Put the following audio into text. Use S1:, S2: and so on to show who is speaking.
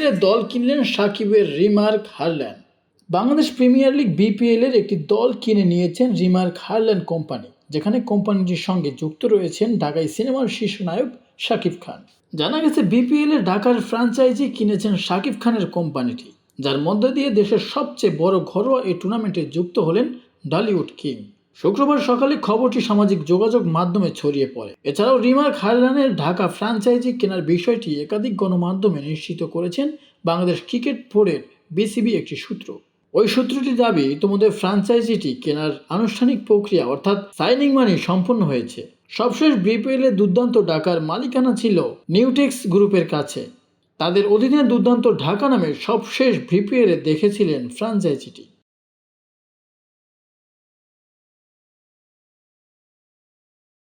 S1: BPL এর দল কিনলেন সাকিবের remark Harland. Bangladesh premier league BPL এর একটি দল কিনে নিয়েছেন রিমার্ক হারল্যান্ড কোম্পানি, যেখানে কোম্পানিটির সঙ্গে যুক্ত রয়েছেন ঢাকাই সিনেমার শীর্ষ নায়ক শাকিব খান। জানা গেছে বিপিএল এর ঢাকার ফ্র্যাঞ্চাইজি কিনেছেন শাকিব খানের কোম্পানিটি, যার মধ্য দিয়ে দেশের সবচেয়ে বড় ঘরোয়া এই টুর্নামেন্টে যুক্ত হলেন ঢালিউড কিং। শুক্রবার সকালে খবরটি সামাজিক যোগাযোগ মাধ্যমে ছড়িয়ে পড়ে। এছাড়াও রিমার্ক হারল্যান্ডের ঢাকা ফ্র্যাঞ্চাইজি কেনার বিষয়টি একাধিক গণমাধ্যমে নিশ্চিত করেছেন বাংলাদেশ ক্রিকেট বোর্ডের বিসিবি একটি সূত্র। ওই সূত্রটির দাবি, ইতিমধ্যে ফ্র্যাঞ্চাইজিটি কেনার আনুষ্ঠানিক প্রক্রিয়া অর্থাৎ সাইনিং মানি সম্পন্ন হয়েছে। সবশেষ বিপিএল এর দুর্দান্ত ঢাকার মালিকানা ছিল নিউটেক্স গ্রুপের কাছে। তাদের অধীনে দুর্দান্ত ঢাকা নামে সবশেষ বিপিএল এ দেখেছিলেন ফ্র্যাঞ্চাইজিটি।